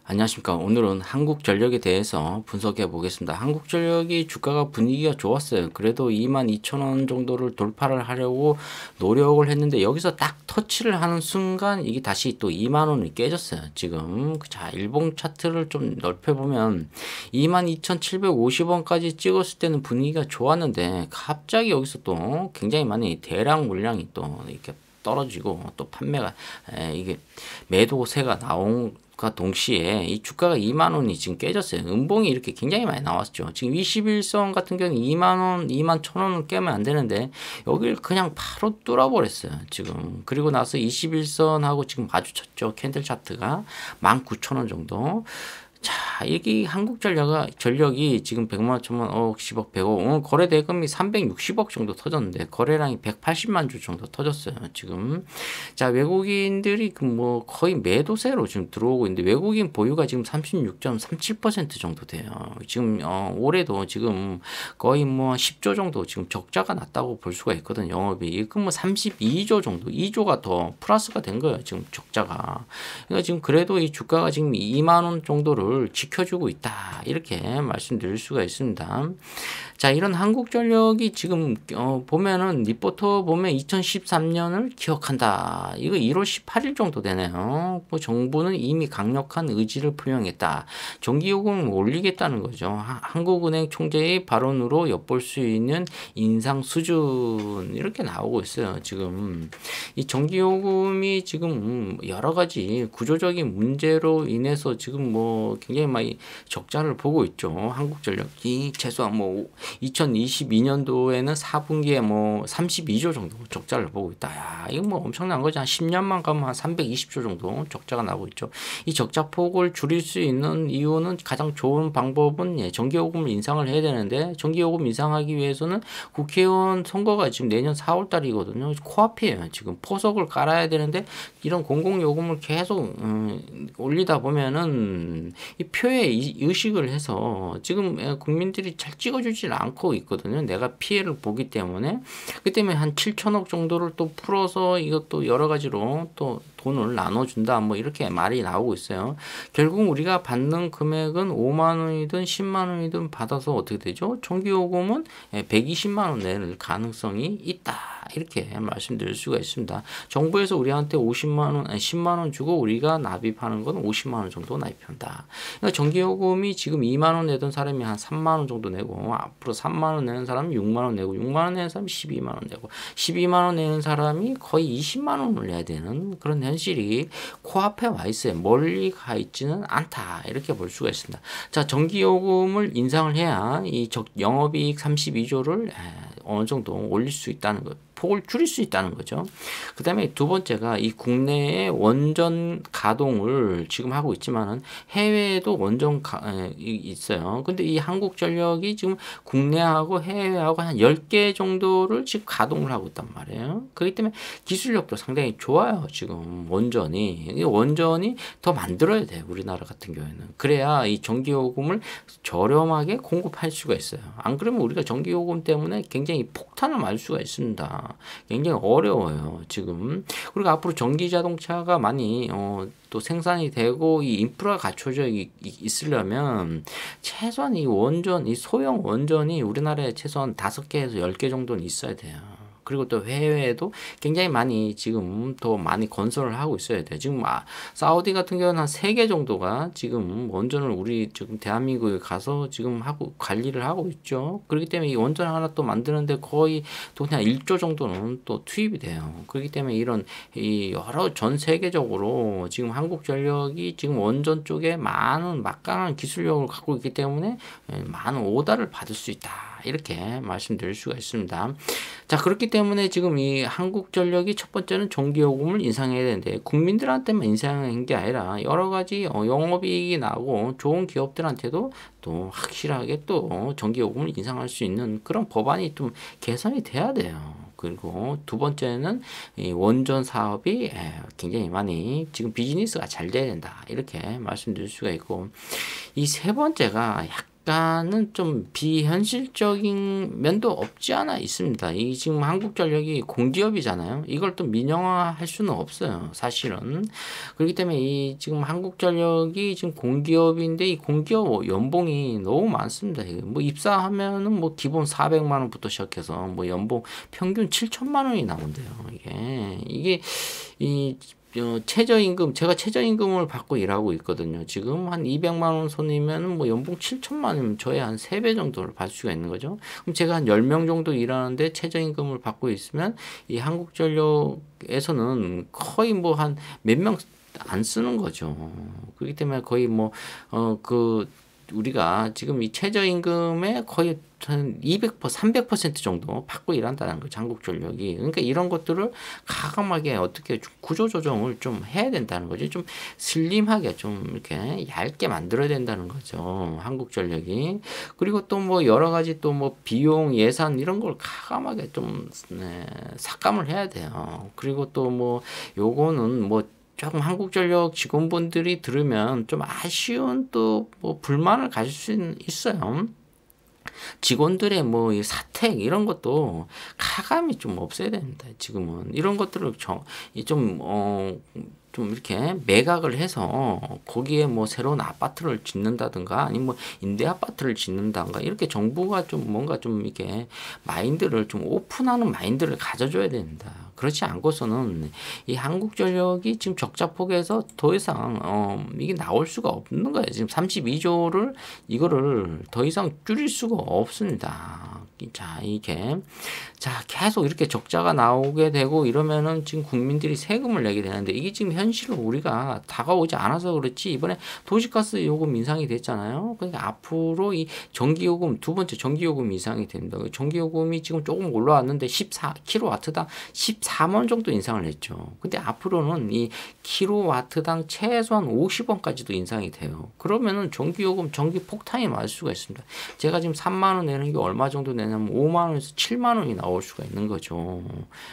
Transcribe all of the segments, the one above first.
안녕하십니까. 오늘은 한국전력에 대해서 분석해 보겠습니다. 한국전력이 주가가 분위기가 좋았어요. 그래도 22,000원 정도를 돌파를 하려고 노력을 했는데 여기서 딱 터치를 하는 순간 이게 다시 또 2만원이 깨졌어요. 지금 자, 일봉 차트를 좀 넓혀보면 22,750원까지 찍었을 때는 분위기가 좋았는데 갑자기 여기서 또 굉장히 많이 대량 물량이 또 이렇게 떨어지고 또 판매가 이게 매도세가 나온 과 동시에 이 주가가 2만 원이 지금 깨졌어요. 음봉이 이렇게 굉장히 많이 나왔죠. 지금 21선 같은 경우는 2만 원, 2만 1,000원을 깨면 안 되는데 여기를 그냥 바로 뚫어버렸어요. 지금 그리고 나서 21선하고 지금 마주쳤죠. 캔들 차트가 19,000원 정도. 자, 여기 한국전력이 지금 100만, 1000만, 5억, 10억, 100억, 오늘 거래 대금이 360억 정도 터졌는데, 거래량이 180만 주 정도 터졌어요, 지금. 자, 외국인들이 뭐 거의 매도세로 지금 들어오고 있는데, 외국인 보유가 지금 36.37% 정도 돼요. 지금, 올해도 지금 거의 뭐 10조 정도 지금 적자가 났다고 볼 수가 있거든요, 영업이. 그 뭐 32조 정도, 2조가 더 플러스가 된 거예요, 지금 적자가. 그러니까 지금 그래도 이 주가가 지금 2만원 정도를 지켜주고 있다 이렇게 말씀드릴 수가 있습니다. 자, 이런 한국전력이 지금 보면은 리포터 보면 2013년을 기억한다. 이거 1월 18일 정도 되네요. 뭐 정부는 이미 강력한 의지를 표명했다. 전기요금을 올리겠다는 거죠. 한국은행 총재의 발언으로 엿볼 수 있는 인상 수준 이렇게 나오고 있어요. 지금 이 전기요금이 지금 여러 가지 구조적인 문제로 인해서 지금 뭐 굉장히 많이 적자를 보고 있죠. 한국전력이 최소한 뭐 2022년도에는 4분기에 뭐 32조 정도 적자를 보고 있다. 야, 이거 뭐 엄청난 거지. 한 10년만 가면 한 320조 정도 적자가 나고 있죠. 이 적자 폭을 줄일 수 있는 이유는 가장 좋은 방법은 전기요금을 인상을 해야 되는데 전기요금 인상하기 위해서는 국회의원 선거가 지금 내년 4월 달이거든요. 코앞이에요. 지금 포석을 깔아야 되는데 이런 공공요금을 계속 올리다 보면은 이 표에 의식을 해서 지금 국민들이 잘 찍어주질 않고 있거든요. 내가 피해를 보기 때문에. 그 때문에 한 7천억 정도를 또 풀어서 이것도 여러 가지로 또 돈을 나눠준다. 뭐 이렇게 말이 나오고 있어요. 결국 우리가 받는 금액은 5만 원이든 10만 원이든 받아서 어떻게 되죠? 전기요금은 120만 원 낼 가능성이 있다. 이렇게 말씀드릴 수가 있습니다. 정부에서 우리한테 50만 원, 10만 원 주고 우리가 납입하는 건 50만 원 정도 납입한다. 그러니까 전기요금이 지금 2만 원 내던 사람이 한 3만 원 정도 내고 앞으로 3만 원 내는 사람이 6만 원 내고 6만 원 내는 사람이 12만 원 내고 12만 원 내는 사람이 거의 20만 원을 내야 되는 그런 현실이 코앞에 와 있어요. 멀리 가 있지는 않다. 이렇게 볼 수가 있습니다. 자, 전기요금을 인상을 해야 이 영업이익 32조를 어느 정도 올릴 수 있다는 것. 폭을 줄일 수 있다는 거죠. 그 다음에 두 번째가 이 국내의 원전 가동을 지금 하고 있지만은 해외에도 있어요. 근데 이 한국전력이 지금 국내하고 해외하고 한 10개 정도를 지금 가동을 하고 있단 말이에요. 그렇기 때문에 기술력도 상당히 좋아요. 지금 원전이. 이 원전이 더 만들어야 돼요. 우리나라 같은 경우에는. 그래야 이 전기요금을 저렴하게 공급할 수가 있어요. 안 그러면 우리가 전기요금 때문에 굉장히 폭탄을 맞을 수가 있습니다. 굉장히 어려워요, 지금. 그리고 앞으로 전기 자동차가 많이 또 생산이 되고 이 인프라가 갖춰져 있으려면 최소한 이 소형 원전이 우리나라에 최소한 5개에서 10개 정도는 있어야 돼요. 그리고 또 해외에도 굉장히 많이 지금 더 많이 건설을 하고 있어야 돼요. 지금 사우디 같은 경우는 한 3개 정도가 지금 원전을 우리 지금 대한민국에 가서 지금 하고 관리를 하고 있죠. 그렇기 때문에 이 원전 하나 또 만드는데 거의 또 그냥 1조 정도는 또 투입이 돼요. 그렇기 때문에 이런 이 여러 전 세계적으로 지금 한국전력이 지금 원전 쪽에 많은 막강한 기술력을 갖고 있기 때문에 많은 오더를 받을 수 있다. 이렇게 말씀드릴 수가 있습니다. 자, 그렇기 때문에 지금 이 한국전력이 첫 번째는 전기요금을 인상해야 되는데 국민들한테만 인상한 게 아니라 여러 가지 영업이익이 나고 좋은 기업들한테도 또 확실하게 또 전기요금을 인상할 수 있는 그런 법안이 좀 개선이 돼야 돼요. 그리고 두 번째는 이 원전 사업이 굉장히 많이 지금 비즈니스가 잘 돼야 된다. 이렇게 말씀드릴 수가 있고 이 세 번째가 약간은 좀 비현실적인 면도 없지 않아 있습니다. 이 지금 한국전력이 공기업이잖아요. 이걸 또 민영화할 수는 없어요, 사실은. 그렇기 때문에 이 지금 한국전력이 지금 공기업인데 이 공기업 연봉이 너무 많습니다. 뭐 입사하면은 뭐 기본 400만 원부터 시작해서 뭐 연봉 평균 7천만 원이 나온대요. 이게 이 최저임금, 제가 최저임금을 받고 일하고 있거든요. 지금 한 200만 원 손이면 뭐 연봉 7천만 원이면 저의 한 3배 정도를 받을 수가 있는 거죠. 그럼 제가 한 10명 정도 일하는데 최저임금을 받고 있으면 이 한국전력에서는 거의 뭐 한 몇 명 안 쓰는 거죠. 그렇기 때문에 거의 뭐, 우리가 지금 이 최저임금에 거의 한 200%, 300% 정도 받고 일한다는 거죠. 한국전력이. 그러니까 이런 것들을 과감하게 어떻게 구조조정을 좀 해야 된다는 거죠. 좀 슬림하게 좀 이렇게 얇게 만들어야 된다는 거죠. 한국전력이. 그리고 또 뭐 여러 가지 또 뭐 비용, 예산 이런 걸 과감하게 좀 삭감을 해야 돼요. 그리고 또 뭐 요거는 뭐 조금 한국전력 직원분들이 들으면 좀 아쉬운 또 뭐 불만을 가질 수 있어요. 직원들의 뭐 이 사택 이런 것도 가감이 좀 없어야 됩니다. 지금은 이런 것들을 좀 이렇게 매각을 해서 거기에 뭐 새로운 아파트를 짓는다든가 아니면 뭐 임대 아파트를 짓는다든가 이렇게 정부가 좀 뭔가 좀 이렇게 마인드를 좀 오픈하는 마인드를 가져줘야 된다. 그렇지 않고서는 이 한국전력이 지금 적자 폭에서 더 이상 이게 나올 수가 없는 거예요. 지금 32조를 이거를 더 이상 줄일 수가 없습니다. 자 계속 이렇게 적자가 나오게 되고 이러면은 지금 국민들이 세금을 내게 되는데 이게 지금 현실로 우리가 다가오지 않아서 그렇지 이번에 도시가스 요금 인상이 됐잖아요. 그러니까 앞으로 이 전기요금 두 번째 전기요금 인상이 됩니다. 전기요금이 지금 조금 올라왔는데 14kW당 14만 원 정도 인상을 했죠. 근데 앞으로는 이 킬로와트당 최소한 50원까지도 인상이 돼요. 그러면은 전기요금 전기 폭탄이 맞을 수가 있습니다. 제가 지금 3만 원 내는 게 얼마 정도 내냐면 5만 원에서 7만 원이 나올 수가 있는 거죠.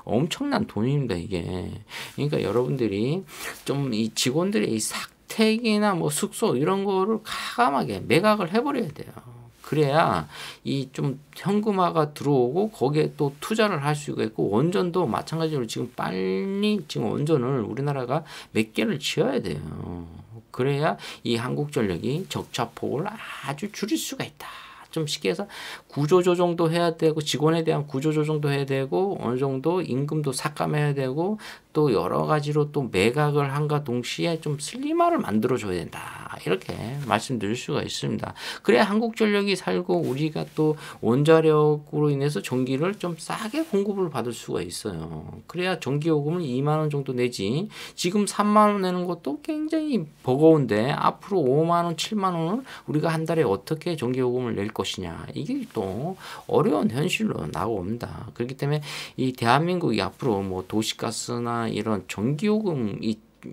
엄청난 돈입니다, 이게. 그러니까 여러분들이 좀 이 직원들의 이 사택이나 뭐 숙소 이런 거를 과감하게 매각을 해버려야 돼요. 그래야 이 좀 현금화가 들어오고 거기에 또 투자를 할 수가 있고 원전도 마찬가지로 지금 빨리 지금 원전을 우리나라가 몇 개를 지어야 돼요. 그래야 이 한국전력이 적자폭을 아주 줄일 수가 있다. 좀 쉽게 해서 구조조정도 해야 되고 직원에 대한 구조조정도 해야 되고 어느 정도 임금도 삭감해야 되고 또 여러 가지로 또 매각을 한과 동시에 좀 슬림화를 만들어줘야 된다. 이렇게 말씀드릴 수가 있습니다. 그래야 한국전력이 살고 우리가 또 원자력으로 인해서 전기를 좀 싸게 공급을 받을 수가 있어요. 그래야 전기요금을 2만 원 정도 내지 지금 3만 원 내는 것도 굉장히 버거운데 앞으로 5만 원, 7만 원을 우리가 한 달에 어떻게 전기요금을 낼 것이냐. 이게 또 어려운 현실로 나옵니다. 그렇기 때문에 이 대한민국이 앞으로 뭐 도시가스나 이런 전기요금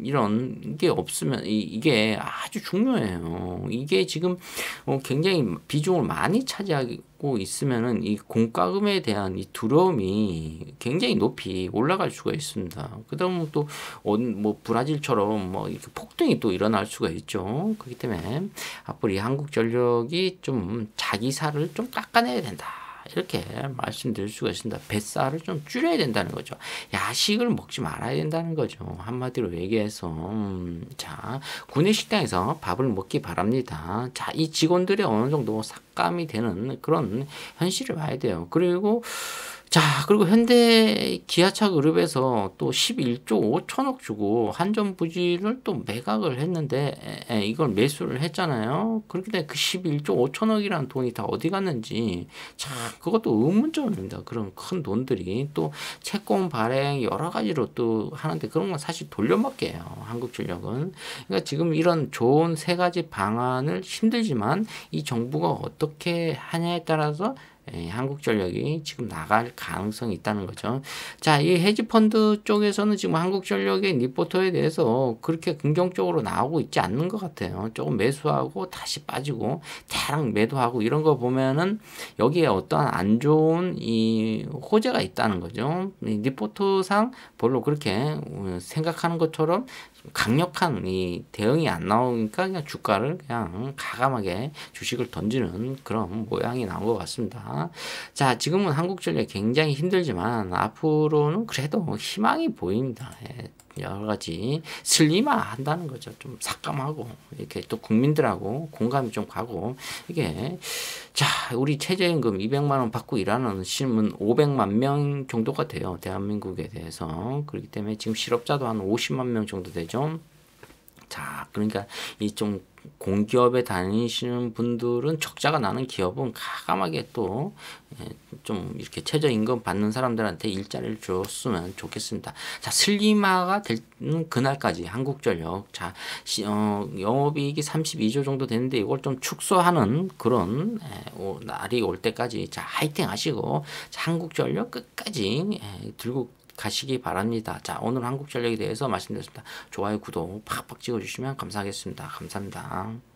이런 게 없으면 이게 아주 중요해요. 이게 지금 굉장히 비중을 많이 차지하고 있으면은 이 공과금에 대한 이 두려움이 굉장히 높이 올라갈 수가 있습니다. 그다음 또 뭐 브라질처럼 뭐 이렇게 폭등이 또 일어날 수가 있죠. 그렇기 때문에 앞으로 이 한국전력이 좀 자기 살을 좀 깎아내야 된다. 이렇게 말씀드릴 수가 있습니다. 뱃살을 좀 줄여야 된다는 거죠. 야식을 먹지 말아야 된다는 거죠. 한마디로 얘기해서 자 구내식당에서 밥을 먹기 바랍니다. 자 이 직원들이 어느 정도 삭감이 되는 그런 현실을 봐야 돼요. 그리고 현대 기아차 그룹에서 또 11조 5천억 주고 한전 부지를 또 매각을 했는데 이걸 매수를 했잖아요. 그렇기 때문에 그 11조 5천억이라는 돈이 다 어디 갔는지 그것도 의문점입니다. 그런 큰 돈들이 또 채권 발행 여러 가지로 또 하는데 그런 건 사실 돌려막기예요. 한국전력은. 그러니까 지금 이런 좋은 세 가지 방안을 힘들지만 이 정부가 어떻게 하냐에 따라서 한국전력이 지금 나갈 가능성이 있다는 거죠. 자, 이 헤지펀드 쪽에서는 지금 한국전력의 리포터에 대해서 그렇게 긍정적으로 나오고 있지 않는 것 같아요. 조금 매수하고 다시 빠지고 대량 매도하고 이런 거 보면은 여기에 어떠한 안 좋은 이 호재가 있다는 거죠. 리포터상 별로 그렇게 생각하는 것처럼 강력한 이 대응이 안 나오니까 그냥 주가를 그냥 가감하게 주식을 던지는 그런 모양이 나온 것 같습니다. 자, 지금은 한국전력 굉장히 힘들지만 앞으로는 그래도 희망이 보입니다. 예. 여러 가지 슬림화 한다는 거죠. 좀 삭감하고 이렇게 또 국민들하고 공감이 좀 가고 이게 자, 우리 최저임금 200만 원 받고 일하는 시민 500만 명 정도가 돼요. 대한민국에 대해서. 그렇기 때문에 지금 실업자도 한 50만 명 정도 되죠. 자, 그러니까 이 좀 공기업에 다니시는 분들은 적자가 나는 기업은 가감하게 또 좀 이렇게 최저임금 받는 사람들한테 일자리를 줬으면 좋겠습니다. 자, 슬림화가 되는 그날까지 한국전력 자 영업이익이 32조 정도 되는데 이걸 좀 축소하는 그런 날이 올 때까지 자 화이팅 하시고 자, 한국전력 끝까지 들고 가시기 바랍니다. 자, 오늘 한국전력에 대해서 말씀드렸습니다. 좋아요, 구독 팍팍 찍어주시면 감사하겠습니다. 감사합니다.